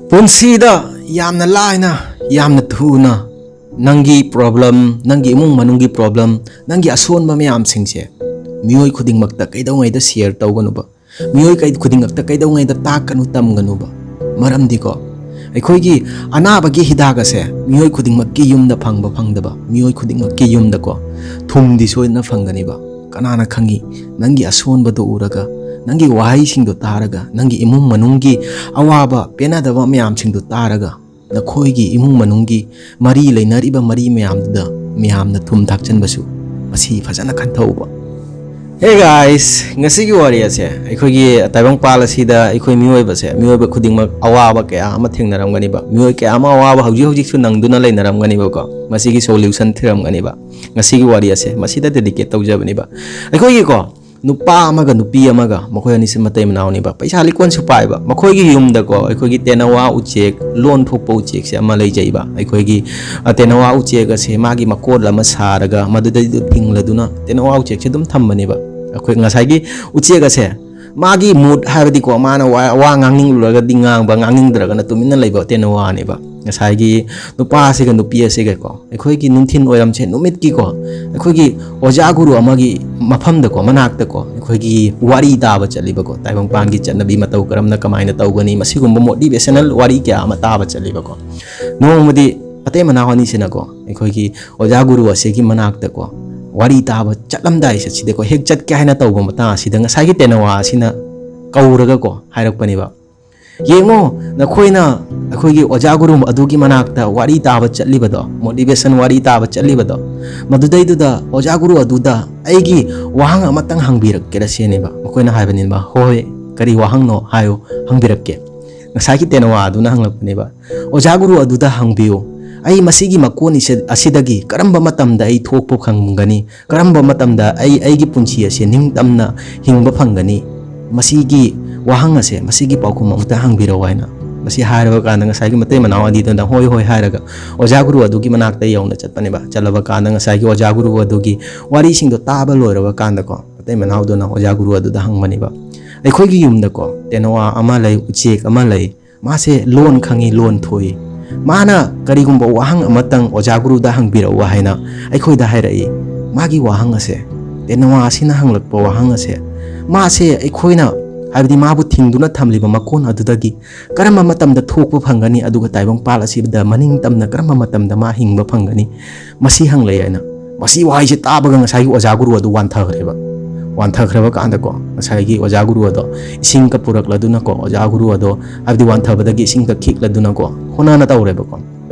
ꯄꯨꯟꯁꯤꯗ ꯌꯥꯝꯅ ꯂꯥꯏꯅ ꯌꯥꯝꯅ ꯊꯨꯅ ꯅꯪꯒꯤ ꯄ꯭ꯔꯣꯕ꯭ꯂꯦꯝ, ꯅꯪꯒꯤ ꯏꯃꯨꯡ ꯃꯅꯨꯡꯒꯤ ꯄ꯭ꯔꯣꯕ꯭ꯂꯦꯝ, ꯅꯪꯒꯤ ꯑꯁꯣꯟꯕ ꯃꯌꯥꯝꯁꯤꯡꯁꯦ ꯃꯤꯑꯣꯏ ꯈꯨꯗꯤꯡꯃꯛꯇ ꯀꯩꯗꯧꯉꯩꯗ ꯁꯤꯌꯔ ꯇꯧꯒꯅꯨꯕ, ꯃꯤꯑꯣꯏ ꯈꯨꯗꯤꯡꯃꯛꯇ ꯀꯩꯗꯧꯉꯩꯗ ꯇꯥꯛꯀꯅꯨ ꯇꯝꯒꯅꯨꯕ. ꯃꯔꯝꯗꯤꯀꯣ ꯑꯩꯈꯣꯏꯒꯤ ꯑꯅꯥꯕꯒꯤ ꯍꯤꯗꯥꯛ ꯑꯁꯦ ꯃꯤꯑꯣꯏ ꯈꯨꯗꯤꯡꯃꯛꯀꯤ ꯌꯨꯝꯗ ꯐꯪꯕ ꯐꯪꯗꯕ, ꯃꯤꯑꯣꯏ ꯈꯨꯗꯤꯡꯃꯛꯀꯤ ꯌꯨꯝꯗꯀꯣ ꯊꯨꯝꯗꯤ ꯁꯣꯏꯗꯅ ꯐꯪꯒꯅꯤꯕ. ꯀꯅꯥꯅ ꯈꯪꯉꯤ ꯅꯪꯒꯤ ꯑꯁꯣꯟꯕꯗꯣ ꯎꯔꯒ, ꯅꯪꯒꯤ ꯋꯥꯍꯩꯁꯤꯡꯗꯣ ꯇꯥꯔꯒ, ꯅꯪꯒꯤ ꯏꯃꯨꯡ ꯃꯅꯨꯡꯒꯤ ꯑꯋꯥꯕ ꯄꯦꯟꯅꯗꯕ ꯃꯌꯥꯝꯁꯤꯡꯗꯣ ꯇꯥꯔꯒ ꯅꯈꯣꯏꯒꯤ ꯏꯃꯨꯡ ꯃꯅꯨꯡꯒꯤ ꯃꯔꯤ ꯂꯩꯅꯔꯤꯕ ꯃꯔꯤ ꯃꯌꯥꯝꯗꯨꯗ ꯃꯤꯌꯥꯝꯅ ꯊꯨꯝ ꯊꯥꯛꯆꯟꯕꯁꯨ ꯃꯁꯤ ꯐꯖꯅ ꯈꯟꯊꯧꯕ. Hey guys, ngasigi wari ase ꯑꯩꯈꯣꯏꯒꯤ ꯇꯥꯏꯕꯪꯄꯥꯜ ꯑꯁꯤꯗ ꯑꯩꯈꯣꯏ ꯃꯤꯑꯣꯏꯕ ꯈꯨꯗꯤꯡꯃꯛ ꯑꯋꯥꯕ ꯀꯌꯥ ꯑꯃ ꯊꯦꯡꯅꯔꯝꯒꯅꯤꯕ. ꯃꯤꯑꯣꯏ ꯀꯌꯥ ꯑꯃ ꯑꯋꯥꯕ ꯍꯧꯖꯤꯛꯁꯨ ꯅꯪꯗꯨꯅ ꯂꯩꯅꯔꯝꯒꯅꯤꯕꯀꯣ. ꯃꯁꯤꯒꯤ ꯁꯣꯂꯨꯁꯟ ꯊꯤꯔꯝꯒꯅꯤꯕ. ꯉꯁꯤꯒꯤ ꯋꯥꯔꯤ ꯑꯁꯦ ꯃꯁꯤꯗ ꯗꯦꯗꯤꯀꯦꯠ ꯇꯧꯖꯕꯅꯤꯕ. ꯑꯩꯈꯣꯏꯒꯤꯀꯣ ꯅꯨꯄꯥ ꯑꯃꯒ ꯅꯨꯄꯤ ꯑꯃꯒ ꯃꯈꯣꯏ ꯑꯅꯤꯁꯤ ꯃꯇꯩ ꯃꯅꯥꯎꯅꯤꯕ. ꯄꯩꯁꯥ ꯂꯤꯛꯀꯣꯟꯁꯨ ꯄꯥꯏꯕ. ꯃꯈꯣꯏꯒꯤ ꯌꯨꯝꯗꯀꯣ ꯑꯩꯈꯣꯏꯒꯤ ꯇꯦꯅꯋꯥ ꯎꯆꯦꯛ, ꯂꯣꯟ ꯊꯣꯛꯄ ꯎꯆꯦꯛꯁꯦ ꯑꯃ ꯂꯩꯖꯩꯕ. ꯑꯩꯈꯣꯏꯒꯤ ꯇꯦꯅꯋꯥ ꯎꯆꯦꯛ ꯑꯁꯦ ꯃꯥꯒꯤ ꯃꯀꯣꯜ ꯑꯃ ꯁꯥꯔꯒ ꯃꯗꯨꯗꯩꯗ ꯊꯤꯡꯂꯗꯨꯅ ꯇꯦꯅꯋꯥ ꯎꯆꯦꯛꯁꯦ ꯑꯗꯨꯝ ꯊꯝꯕꯅꯦꯕ. ꯑꯩꯈꯣꯏ ꯉꯁꯥꯏꯒꯤ ꯎꯆꯦꯛ ꯑꯁꯦ ꯃꯥꯒꯤ ꯃꯨꯠ ꯍꯥꯏꯕꯗꯤꯀꯣ ꯃꯥꯅ ꯋꯥ ꯉꯥꯡꯅꯤꯡꯂꯨꯔꯒꯗꯤ ꯉꯥꯡꯕ, ꯉꯥꯡꯅꯤꯡꯗ꯭ꯔꯒꯅ ꯇꯨꯃꯤꯟꯅ ꯂꯩꯕ ꯇꯦꯅꯋꯥꯅꯦꯕ. ꯉꯁꯥꯏꯒꯤ ꯅꯨꯄꯥ ꯑꯁꯤꯒ ꯅꯨꯄꯤ ꯑꯁꯤꯒꯀꯣ ꯑꯩꯈꯣꯏꯒꯤ ꯅꯨꯡꯊꯤꯟ ꯑꯣꯏꯔꯝꯁꯦ ꯅꯨꯃꯤꯠꯀꯤꯀꯣ ꯑꯩꯈꯣꯏꯒꯤ ꯑꯣꯖꯥ ꯒꯨꯔꯨ ꯑꯃꯒꯤ ꯃꯐꯝꯗꯀꯣ ꯃꯅꯥꯛꯇꯀꯣ ꯑꯩꯈꯣꯏꯒꯤ ꯋꯥꯔꯤ ꯇꯥꯕ ꯆꯠꯂꯤꯕꯀꯣ. ꯇꯥꯏꯕꯪꯄꯥꯟꯒꯤ ꯆꯠꯅꯕꯤ ꯃꯇꯧ ꯀꯃꯥꯏꯅ ꯇꯧꯒꯅꯤ, ꯃꯁꯤꯒꯨꯝꯕ ꯃꯣꯇꯤꯚꯦꯁꯅꯦꯜ ꯋꯥꯔꯤ ꯀꯌꯥ ꯑꯃ ꯇꯥꯕ ꯆꯠꯂꯤꯕꯀꯣ. ꯅꯣꯡꯃꯗꯤ ꯃꯇꯩ ꯃꯅꯥꯎ ꯑꯅꯤꯁꯤꯅꯀꯣ ꯑꯩꯈꯣꯏꯒꯤ ꯑꯣꯖꯥ ꯒꯨꯔꯨ ꯑꯁꯤꯒꯤ ꯃꯅꯥꯛꯇꯀꯣ ꯋꯥꯔꯤ ꯇꯥꯕ ꯆꯠꯂꯝꯗꯥꯏ ꯁꯤꯗꯀꯣ ꯍꯦꯛ ꯆꯠꯀꯦ ꯍꯥꯏꯅ ꯇꯧꯕ ꯃꯇꯥꯡ ꯑꯁꯤꯗ ꯉꯁꯥꯏꯒꯤ ꯇꯦꯅꯋꯥ ꯑꯁꯤꯅ ꯀꯧꯔꯒꯀꯣ ꯍꯥꯏꯔꯛꯄꯅꯦꯕ. ꯌꯦꯡꯉꯣ ꯅꯈꯣꯏꯅ ꯑꯩꯈꯣꯏꯒꯤ ꯑꯣꯖꯥ ꯒꯨꯔꯨ ꯑꯗꯨꯒꯤ ꯃꯅꯥꯛꯇ ꯋꯥꯔꯤ ꯇꯥꯕ ꯆꯠꯂꯤꯕꯗꯣ, ꯃꯣꯇꯤꯚꯦꯁꯟ ꯋꯥꯔꯤ ꯇꯥꯕ ꯆꯠꯂꯤꯕꯗꯣ, ꯃꯗꯨꯗꯩꯗꯨꯗ ꯑꯣꯖꯥ ꯒꯨꯔꯨ ꯑꯗꯨꯗ ꯑꯩꯒꯤ ꯋꯥꯍꯪ ꯑꯃꯇꯪ ꯍꯪꯕꯤꯔꯛꯀꯦꯔꯥ ꯁꯤꯅꯦꯕ. ꯃꯈꯣꯏꯅ ꯍꯥꯏꯕꯅꯦꯕ, ꯍꯣꯏ ꯀꯔꯤ ꯋꯥꯍꯪꯅꯣ ꯍꯥꯏꯌꯨ, ꯍꯪꯕꯤꯔꯛꯀꯦ. ꯉꯁꯥꯏꯒꯤ ꯇꯦꯅꯋꯥ ꯑꯗꯨꯅ ꯍꯪꯂꯛꯄꯅꯦꯕ, ꯑꯣꯖꯥ ꯒꯨꯔꯨ ꯑꯗꯨꯗ ꯍꯪꯕꯤꯌꯨ, ꯑꯩ ꯃꯁꯤꯒꯤ ꯃꯀꯣꯟ ꯑꯁꯤꯗꯒꯤ ꯀꯔꯝꯕ ꯃꯇꯝꯗ ꯑꯩ ꯊꯣꯛꯄ ꯐꯪꯒꯅꯤ, ꯀꯔꯝꯕ ꯃꯇꯝꯗ ꯑꯩꯒꯤ ꯄꯨꯟꯁꯤ ꯑꯁꯤ ꯅꯤꯡꯇꯝꯅ ꯍꯤꯡꯕ ꯐꯪꯒꯅꯤ, ꯃꯁꯤꯒꯤ ꯋꯥꯍꯪ ꯑꯁꯦ, ꯃꯁꯤꯒꯤ ꯄꯥꯎꯈꯨꯝ ꯑꯃꯨꯛꯇ ꯍꯪꯕꯤꯔꯛꯎ ꯍꯥꯏꯅ. ꯃꯁꯤ ꯍꯥꯏꯔꯕ ꯀꯥꯟꯗ ꯉꯁꯥꯏꯒꯤ ꯃꯇꯩ ꯃꯅꯥꯎ ꯑꯅꯤꯗꯨꯅ ꯍꯣꯏ ꯍꯣꯏ ꯍꯥꯏꯔꯒ ꯑꯣꯖꯥ ꯒꯨꯔꯨ ꯑꯗꯨꯒꯤ ꯃꯅꯥꯛꯇ ꯌꯧꯅ ꯆꯠꯄꯅꯦꯕ. ꯆꯠꯂꯕ ꯀꯥꯟꯗ ꯉꯁꯥꯏꯒꯤ ꯑꯣꯖꯥ ꯒꯨꯔꯨ ꯑꯗꯨꯒꯤ ꯋꯥꯔꯤꯁꯤꯡꯗꯣ ꯇꯥꯕ ꯂꯣꯏꯔꯕ ꯀꯥꯟꯗꯀꯣ ꯃꯇꯩ ꯃꯅꯥꯎꯗꯨꯅ ꯑꯣꯖꯥ ꯒꯨꯔꯨ ꯑꯗꯨꯗ ꯍꯪꯕꯅꯦꯕ, ꯑꯩꯈꯣꯏꯒꯤ ꯌꯨꯝꯗꯀꯣ ꯇꯦꯅꯋꯥ ꯑꯃ ꯂꯩ, ꯎꯆꯦꯛ ꯑꯃ ꯂꯩ, ꯃꯥꯁꯦ ꯂꯣꯟ ꯈꯪꯉꯤ, ꯂꯣꯟ ꯊꯣꯛꯏ. ꯃꯥꯅ ꯀꯔꯤꯒꯨꯝꯕ ꯋꯥꯍꯪ ꯑꯃꯇꯪ ꯑꯣꯖꯥ ꯒꯨꯔꯨꯗ ꯍꯪꯕꯤꯔꯛꯎ ꯍꯥꯏꯅ ꯑꯩꯈꯣꯏꯗ ꯍꯥꯏꯔꯛꯏ. ꯃꯥꯒꯤ ꯋꯥꯍꯪ ꯑꯁꯦ, ꯇꯦꯅꯋꯥ ꯑꯁꯤꯅ ꯍꯪꯂꯛꯄ ꯋꯥꯍꯪ ꯑꯁꯦ, ꯃꯥꯁꯦ ꯑꯩꯈꯣꯏꯅ ꯍꯥꯏꯕꯗꯤ ꯃꯥꯕꯨ ꯊꯤꯡꯗꯨꯅ ꯊꯝꯂꯤꯕ ꯃꯀꯣꯟ ꯑꯗꯨꯗꯒꯤ ꯀꯔꯝꯕ ꯃꯇꯝꯗ ꯊꯣꯛꯄ ꯐꯪꯒꯅꯤ, ꯑꯗꯨꯒ ꯇꯥꯏꯕꯪꯄꯥꯜ ꯑꯁꯤꯗ ꯃꯅꯤꯡꯇꯝꯅ ꯀꯔꯝꯕ ꯃꯇꯝꯗ ꯃꯥ ꯍꯤꯡꯕ ꯐꯪꯒꯅꯤ, ꯃꯁꯤ ꯍꯪꯂꯛꯏ ꯍꯥꯏꯅ. ꯃꯁꯤ ꯋꯥꯍꯩꯁꯦ ꯇꯥꯕꯒ ꯉꯁꯥꯏꯒꯤ ꯑꯣꯖꯥ ꯒꯨꯔꯨ ꯑꯗꯨ ꯋꯥꯟꯊꯈ꯭ꯔꯦꯕ. ꯋꯥꯟꯊꯈ꯭ꯔꯕ ꯀꯥꯟꯗꯀꯣ ꯉꯁꯥꯏꯒꯤ ꯑꯣꯖꯥ ꯒꯨꯔꯨ ꯑꯗꯣ ꯏꯁꯤꯡꯒ ꯄꯨꯔꯛꯂꯗꯨꯅꯀꯣ ꯑꯣꯖꯥ ꯒꯨꯔꯨ ꯑꯗꯣ ꯍꯥꯏꯕꯗꯤ ꯋꯥꯟꯊꯕꯗꯒꯤ ꯏꯁꯤꯡꯒ ꯈꯤꯛꯂꯗꯨꯅꯀꯣ ꯍꯣꯠꯅꯅ ꯇꯧꯔꯦꯕꯀꯣ.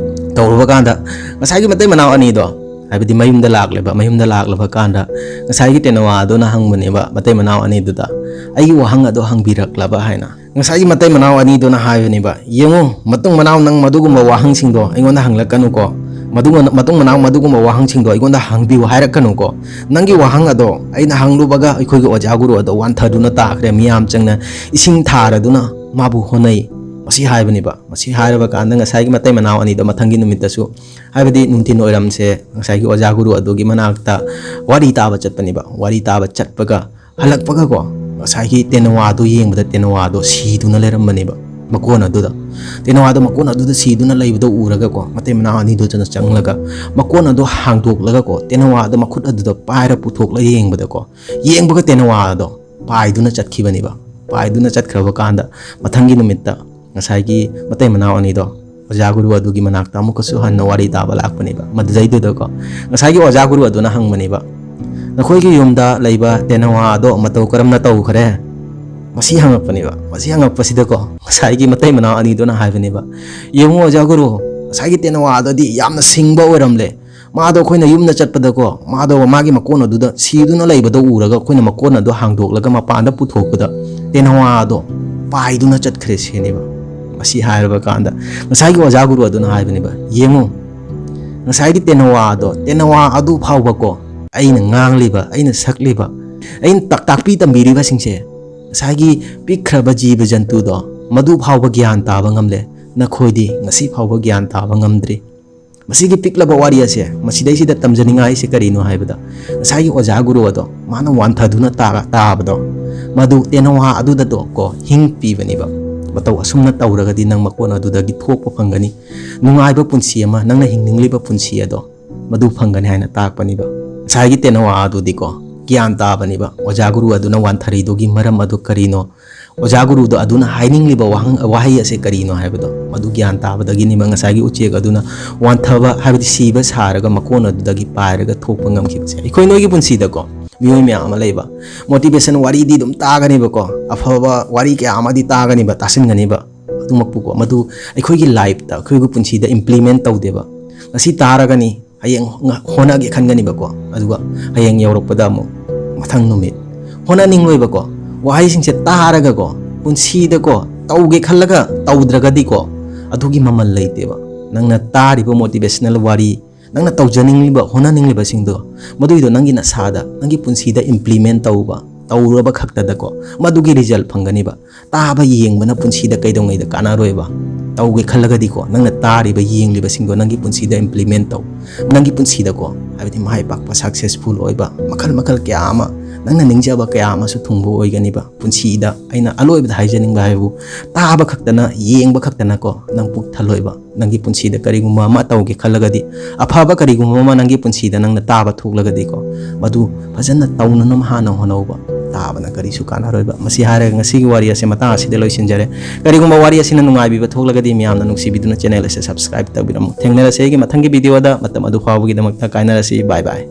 ꯇꯧꯔꯕ ꯀꯥꯟꯗ ꯉꯁꯥꯏꯒꯤ ꯃꯇꯩ ꯃꯅꯥꯎ ꯑꯅꯤꯗꯣ ꯍꯥꯏꯕꯗꯤ ꯃꯌꯨꯝꯗ ꯂꯥꯛꯂꯕ ꯀꯥꯟꯗ ꯉꯁꯥꯏꯒꯤ ꯇꯦꯅꯋꯥ ꯑꯗꯨꯅ ꯍꯪꯕꯅꯦꯕ ꯃꯇꯩ ꯃꯅꯥꯎ ꯑꯅꯤꯗꯨꯗ, ꯑꯩꯒꯤ ꯋꯥꯍꯪ ꯑꯗꯣ ꯍꯪꯕꯤꯔꯛꯂꯕ ꯍꯥꯏꯅ. ꯉꯁꯥꯏꯒꯤ ꯃꯇꯩ ꯃꯅꯥꯎ ꯑꯅꯤꯗꯨꯅ ꯍꯥꯏꯕꯅꯦꯕ, ꯌꯦꯡꯉꯨ ꯃꯇꯨꯡ ꯃꯅꯥꯎ ꯅꯪ ꯃꯗꯨꯒꯨꯝꯕ ꯋꯥꯍꯪꯁꯤꯡꯗꯣ ꯑꯩꯉꯣꯟꯗ ꯍꯪꯂꯛꯀꯅꯨꯀꯣ, ꯃꯇꯨꯡ ꯃꯅꯥꯎ ꯃꯗꯨꯒꯨꯝꯕ ꯋꯥꯍꯪꯁꯤꯡꯗꯣ ꯑꯩꯉꯣꯟꯗ ꯍꯪꯕꯤꯌꯨ ꯍꯥꯏꯔꯛꯀꯅꯨꯀꯣ. ꯅꯪꯒꯤ ꯋꯥꯍꯪ ꯑꯗꯣ ꯑꯩꯅ ꯍꯪꯂꯨꯕꯒ ꯑꯩꯈꯣꯏꯒꯤ ꯑꯣꯖꯥ ꯒꯨꯔꯨ ꯑꯗꯣ ꯋꯥꯟꯊꯗꯨꯅ ꯇꯥꯈ꯭ꯔꯦ, ꯃꯤꯌꯥꯝ ꯆꯪꯅ ꯏꯁꯤꯡ ꯊꯥꯔꯗꯨꯅ ꯃꯥꯕꯨ ꯍꯣꯠꯅꯩ. ꯃꯁꯤ ꯍꯥꯏꯕꯅꯦꯕ. ꯃꯁꯤ ꯍꯥꯏꯔꯕ ꯀꯥꯟꯗ ꯉꯁꯥꯏꯒꯤ ꯃꯇꯩ ꯃꯅꯥꯎ ꯑꯅꯤꯗꯣ ꯃꯊꯪꯒꯤ ꯅꯨꯃꯤꯠꯇꯁꯨ ꯍꯥꯏꯕꯗꯤ ꯅꯨꯡꯊꯤꯟ ꯑꯣꯏꯔꯝꯁꯦ ꯉꯁꯥꯏꯒꯤ ꯑꯣꯖꯥ ꯒꯨꯔꯨ ꯑꯗꯨꯒꯤ ꯃꯅꯥꯛꯇ ꯋꯥꯔꯤ ꯇꯥꯕ ꯆꯠꯄꯅꯦꯕ. ꯋꯥꯔꯤ ꯇꯥꯕ ꯆꯠꯄꯒ ꯍꯜꯂꯛꯄꯒꯀꯣ ꯉꯁꯥꯏꯒꯤ ꯇꯦꯅꯋꯥꯗꯣ ꯌꯦꯡꯕꯗ ꯇꯦꯅꯋꯥꯗꯣ ꯁꯤꯗꯨꯅ ꯂꯩꯔꯝꯕꯅꯦꯕ ꯃꯀꯣꯟ ꯑꯗꯨꯗ. ꯇꯦꯅꯋꯥꯗꯣ ꯃꯀꯣꯟ ꯑꯗꯨꯗ ꯁꯤꯗꯨꯅ ꯂꯩꯕꯗꯣ ꯎꯔꯒꯀꯣ ꯃꯇꯩ ꯃꯅꯥꯎ ꯑꯅꯤꯗꯨꯅ ꯆꯪꯂꯒ ꯃꯀꯣꯟ ꯑꯗꯨ ꯍꯥꯡꯗꯣꯛꯂꯒꯀꯣ ꯇꯦꯅꯋꯥꯗꯣ ꯃꯈꯨꯠ ꯑꯗꯨꯗ ꯄꯥꯏꯔ ꯄꯨꯊꯣꯛꯂ ꯌꯦꯡꯕꯒ ꯇꯦꯅꯋꯥꯗꯣ ꯄꯥꯏꯗꯨꯅ ꯆꯠꯈꯤꯕꯅꯦꯕ. ꯄꯥꯏꯗꯨꯅ ꯆꯠꯈ꯭ꯔꯕ ꯀꯥꯟꯗ ꯃꯊꯪꯒꯤ ꯅꯨꯃꯤꯠꯇ ꯉꯁꯥꯏꯒꯤ ꯃꯇꯩ ꯃꯅꯥꯎ ꯑꯅꯤꯗꯣ ꯑꯣꯖꯥ ꯒꯨꯔꯨ ꯑꯗꯨꯒꯤ ꯃꯅꯥꯛꯇ ꯑꯃꯨꯛꯀꯁꯨ ꯍꯟꯅ ꯋꯥꯔꯤ ꯇꯥꯕ ꯂꯥꯛꯄꯅꯦꯕ. ꯃꯗꯨꯗꯩꯗꯨꯗꯀꯣ ꯉꯁꯥꯏꯒꯤ ꯑꯣꯖꯥ ꯒꯨꯔꯨ ꯑꯗꯨꯅ ꯍꯪꯕꯅꯦꯕ, ꯅꯈꯣꯏꯒꯤ ꯌꯨꯝꯗ ꯂꯩꯕ ꯇꯦꯅꯋꯥ ꯑꯗꯣ ꯃꯇꯧ ꯀꯔꯝꯅ ꯇꯧꯈ꯭ꯔꯦ? ꯃꯁꯤ ꯍꯪꯉꯛꯄꯅꯦꯕ. ꯃꯁꯤ ꯍꯪꯉꯛꯄꯁꯤꯗꯀꯣ ꯉꯁꯥꯏꯒꯤ ꯃꯇꯩ ꯃꯅꯥꯎ ꯑꯅꯤꯗꯨꯅ ꯍꯥꯏꯕꯅꯦꯕ, ꯌꯦꯡꯉꯨ ꯑꯣꯖꯥ ꯒꯨꯔꯨ, ꯉꯁꯥꯏꯒꯤ ꯇꯦꯅꯋꯥ ꯑꯗꯨꯗꯤ ꯌꯥꯝꯅ ꯁꯤꯡꯕ ꯑꯣꯏꯔꯝꯂꯦ. ꯃꯥꯗꯣ ꯑꯩꯈꯣꯏꯅ ꯌꯨꯝꯗ ꯆꯠꯄꯗꯀꯣ ꯃꯥꯒꯤ ꯃꯀꯣꯟ ꯑꯗꯨꯗ ꯁꯤꯗꯨꯅ ꯂꯩꯕꯗꯣ ꯎꯔꯒ ꯑꯩꯈꯣꯏꯅ ꯃꯀꯣꯟ ꯑꯗꯨ ꯍꯥꯡꯗꯣꯛꯂꯒ ꯃꯄꯥꯟꯗ ꯄꯨꯊꯣꯛꯄꯗ ꯇꯦꯅꯋꯥ ꯑꯗꯣ ꯄꯥꯏꯗꯨꯅ ꯆꯠꯈ꯭ꯔꯦ ꯁꯤꯅꯦꯕ. ꯃꯁꯤ ꯍꯥꯏꯔꯕ ꯀꯥꯟꯗ ꯉꯁꯥꯏꯒꯤ ꯑꯣꯖꯥ ꯒꯨꯔꯨ ꯑꯗꯨꯅ ꯍꯥꯏꯕꯅꯦꯕ, ꯌꯦꯡꯉꯨ ꯉꯁꯥꯏꯒꯤ ꯇꯦꯅꯋꯥ ꯑꯗꯨ ꯐꯥꯎꯕꯀꯣ ꯑꯩꯅ ꯉꯥꯡꯂꯤꯕ, ꯑꯩꯅ ꯁꯛꯂꯤꯕ, ꯑꯩꯅ ꯇꯥꯛꯄꯤ ꯇꯝꯕꯤꯔꯤꯕꯁꯤꯡꯁꯦ ꯉꯁꯥꯏꯒꯤ ꯄꯤꯛꯈ꯭ꯔꯕ ꯖꯤꯕ ꯖꯟꯇꯨꯗꯣ ꯃꯗꯨ ꯐꯥꯎꯕ ꯒ꯭ꯌꯥꯟ ꯇꯥꯕ ꯉꯝꯂꯦ. ꯅꯈꯣꯏꯗꯤ ꯉꯁꯤ ꯐꯥꯎꯕ ꯒ꯭ꯌꯥꯟ ꯇꯥꯕ ꯉꯝꯗ꯭ꯔꯤ. ꯃꯁꯤꯒꯤ ꯄꯤꯛꯂꯕ ꯋꯥꯔꯤ ꯑꯁꯦ ꯃꯁꯤꯗꯩꯁꯤꯗ ꯇꯝꯖꯅꯤꯡꯉꯥꯏꯁꯦ ꯀꯔꯤꯅꯣ ꯍꯥꯏꯕꯗ ꯉꯁꯥꯏꯒꯤ ꯑꯣꯖꯥ ꯒꯨꯔꯨ ꯑꯗꯣ ꯃꯥꯅ ꯋꯥꯟꯊꯗꯨꯅ ꯇꯥꯕꯗꯣ ꯃꯗꯨ ꯇꯦꯅꯋꯥ ꯑꯗꯨꯗꯀꯣ ꯍꯤꯡ ꯄꯤꯕꯅꯦꯕ. ꯃꯇꯧ ꯑꯁꯨꯝꯅ ꯇꯧꯔꯒꯗꯤ ꯅꯪ ꯃꯀꯣꯟ ꯑꯗꯨꯗꯒꯤ ꯊꯣꯛꯄ ꯐꯪꯒꯅꯤ ꯅꯨꯡꯉꯥꯏꯕ ꯄꯨꯟꯁꯤ ꯑꯃ ꯅꯪꯅ ꯍꯤꯡꯅꯤꯡꯂꯤꯕ ꯄꯨꯟꯁꯤ ꯑꯗꯣ ꯃꯗꯨ ꯐꯪꯒꯅꯤ ꯍꯥꯏꯅ ꯇꯥꯛꯄꯅꯤꯕ ꯉꯁꯥꯏꯒꯤ ꯇꯦꯅꯋꯥ ꯑꯗꯨꯗꯤꯀꯣ ꯒ꯭ꯌꯥꯟ ꯇꯥꯕꯅꯤꯕ ꯑꯣꯖꯥ ꯒꯨꯔꯨ ꯑꯗꯨꯅ ꯋꯥꯟꯊꯔꯤꯗꯨꯒꯤ ꯃꯔꯝ ꯑꯗꯨ ꯀꯔꯤꯅꯣ ꯑꯣꯖꯥ ꯒꯨꯔꯨꯗꯣ ꯑꯗꯨꯅ ꯍꯥꯏꯅꯤꯡꯂꯤꯕ ꯋꯥꯍꯩ ꯑꯁꯦ ꯀꯔꯤꯅꯣ ꯍꯥꯏꯕꯗꯣ ꯃꯗꯨ ꯒ꯭ꯌꯥꯟ ꯇꯥꯕꯗꯒꯤꯅꯤꯕ ꯉꯁꯥꯏꯒꯤ ꯎꯆꯦꯛ ꯑꯗꯨꯅ ꯋꯥꯟꯊꯕ ꯍꯥꯏꯕꯗꯤ ꯁꯤꯕ ꯁꯥꯔꯒ ꯃꯀꯣꯟ ꯑꯗꯨꯗꯒꯤ ꯄꯥꯏꯔꯒ ꯊꯣꯛꯄ ꯉꯝꯈꯤꯕꯁꯦ ꯑꯩꯈꯣꯏ ꯅꯣꯏꯒꯤ ꯄꯨꯟꯁꯤꯗꯀꯣ ꯃꯤꯑꯣꯏ ꯃꯌꯥꯝ ꯑꯃ ꯂꯩꯕ ꯃꯣꯇꯤꯚꯦꯁꯟ ꯋꯥꯔꯤꯗꯤ ꯑꯗꯨꯝ ꯇꯥꯒꯅꯤꯕꯀꯣ ꯑꯐꯕ ꯋꯥꯔꯤ ꯀꯌꯥ ꯑꯃꯗꯤ ꯇꯥꯒꯅꯤꯕ ꯇꯥꯁꯤꯟꯒꯅꯤꯕ ꯑꯗꯨꯃꯛꯄꯨꯀꯣ ꯃꯗꯨ ꯑꯩꯈꯣꯏꯒꯤ ꯂꯥꯏꯐꯇ ꯑꯩꯈꯣꯏꯒꯤ ꯄꯨꯟꯁꯤꯗ ꯏꯝꯄ꯭ꯂꯤꯃꯦꯟ ꯇꯧꯗꯦꯕ ꯉꯁꯤ ꯇꯥꯔꯒꯅꯤ ꯍꯌꯦꯡ ꯍꯣꯠꯅꯒꯦ ꯈꯟꯒꯅꯤꯕꯀꯣ ꯑꯗꯨꯒ ꯍꯌꯦꯡ ꯌꯧꯔꯛꯄꯗ ꯑꯃꯨꯛ ꯃꯊꯪ ꯅꯨꯃꯤꯠ ꯍꯣꯠꯅꯅꯤꯡꯂꯣꯏꯕꯀꯣ ꯋꯥꯍꯩꯁꯤꯡꯁꯦ ꯇꯥꯔꯒꯀꯣ ꯄꯨꯟꯁꯤꯗꯀꯣ ꯇꯧꯒꯦ ꯈꯜꯂꯒ ꯇꯧꯗ꯭ꯔꯒꯗꯤꯀꯣ ꯑꯗꯨꯒꯤ ꯃꯃꯜ ꯂꯩꯇꯦꯕ ꯅꯪꯅ ꯇꯥꯔꯤꯕ ꯃꯣꯇꯤꯚꯦꯁꯅꯦꯜ ꯋꯥꯔꯤ ꯅꯪꯅ ꯇꯧꯖꯅꯤꯡꯂꯤꯕ ꯍꯣꯠꯅꯅꯤꯡꯂꯤꯕꯁꯤꯡꯗꯣ ꯃꯗꯨꯏꯗꯣ ꯅꯪꯒꯤ ꯅꯁꯥꯗ ꯅꯪꯒꯤ ꯄꯨꯟꯁꯤꯗ ꯏꯝꯄ꯭ꯂꯤꯃꯦꯟ ꯇꯧꯔꯕ ꯈꯛꯇꯗꯀꯣ ꯃꯗꯨꯒꯤ ꯔꯤꯖꯜ ꯐꯪꯒꯅꯤꯕ ꯇꯥꯕ ꯌꯦꯡꯕꯅ ꯄꯨꯟꯁꯤꯗ ꯀꯩꯗꯧꯉꯩꯗ ꯀꯥꯟꯅꯔꯣꯏꯕ ꯇꯧꯒꯦ ꯈꯜꯂꯒꯗꯤꯀꯣ ꯅꯪꯅ ꯇꯥꯔꯤꯕ ꯌꯦꯡꯂꯤꯕꯁꯤꯡꯗꯣ ꯅꯪꯒꯤ ꯄꯨꯟꯁꯤꯗ ꯏꯝꯄ꯭ꯂꯤꯃꯦꯟ ꯇꯧ ꯅꯪꯒꯤ ꯄꯨꯟꯁꯤꯗꯀꯣ ꯍꯥꯏꯕꯗꯤ ꯃꯥꯏ ꯄꯥꯛꯄ ꯁꯛꯁꯦꯁꯐꯨꯜ ꯑꯣꯏꯕ ꯃꯈꯜ ꯃꯈꯜ ꯀꯌꯥ ꯑꯃ ꯅꯪꯅ ꯅꯤꯡꯖꯕ ꯀꯌా ꯑꯃꯁꯨ ꯊꯨꯡꯕ ꯑꯣꯏꯒꯅꯤꯕ ꯄꯨꯟꯁꯤꯗ ꯑꯩꯅ ꯑꯂꯣꯏꯕꯗ ꯍꯥꯏꯖꯅꯤꯡꯕ ꯍꯥꯏꯕꯨ ꯇꯥꯕ ꯈꯛꯇꯅ ꯌꯦꯡꯕ ꯈꯛꯇꯅꯀꯣ ꯅꯪ ꯄꯨꯛ ꯊꯜꯂꯣꯏꯕ ꯅꯪꯒꯤ ꯄꯨꯟꯁꯤꯗ ꯀꯔꯤꯒꯨꯝꯕ ꯑꯃ ꯇꯧꯒꯦ ꯈꯜꯂꯒꯗꯤ ꯑꯐꯕ ꯀꯔꯤꯒꯨꯝꯕ ꯑꯃ ꯅꯪꯒꯤ ꯄꯨꯟꯁꯤꯗ ꯅꯪꯅ ꯇꯥꯕ ꯊꯣꯛꯂꯒꯗꯤꯀꯣ ꯃꯗꯨ ꯐꯖꯅ ꯇꯧꯅꯅꯕ ꯍꯥꯟꯅ ꯍꯣꯠꯅꯧꯕ ꯇꯥꯕꯅ ꯀꯔꯤꯁꯨ ꯀꯥꯟꯅꯔꯣꯏꯕ ꯃꯁꯤ ꯍꯥꯏꯔꯒ ꯉꯁꯤꯒꯤ ꯋꯥꯔꯤ ꯑꯁꯤ ꯃꯇꯥꯡ ꯑꯁꯤꯗ ꯂꯣꯏꯁꯤꯟꯖꯔꯦ ꯀꯔꯤꯒꯨꯝꯕ ꯋꯥꯔꯤ ꯑꯁꯤꯅ ꯅꯨꯡꯉꯥꯏꯕꯤꯕ ꯊꯣꯛꯂꯒꯗꯤ ꯃꯌꯥꯝꯅ ꯅꯨꯡꯁꯤꯕꯤꯗꯨꯅ ꯆꯦꯅꯦꯜ ꯑꯁꯤ ꯁꯕꯁꯀ꯭ꯔꯥꯏꯕ ꯇꯧꯕꯤꯔꯝꯃꯨ ꯊꯦꯡꯅꯔꯁꯤ ꯑꯩꯒꯤ ꯃꯊꯪꯒꯤ ꯚꯤꯗꯤꯑꯣꯗ ꯃꯇꯝ ꯑꯗꯨ ꯐꯥꯎꯕꯒꯤꯗꯃꯛꯇ ꯀꯥꯏꯅꯔꯁꯤ ꯕꯥꯏ ꯕꯥꯏ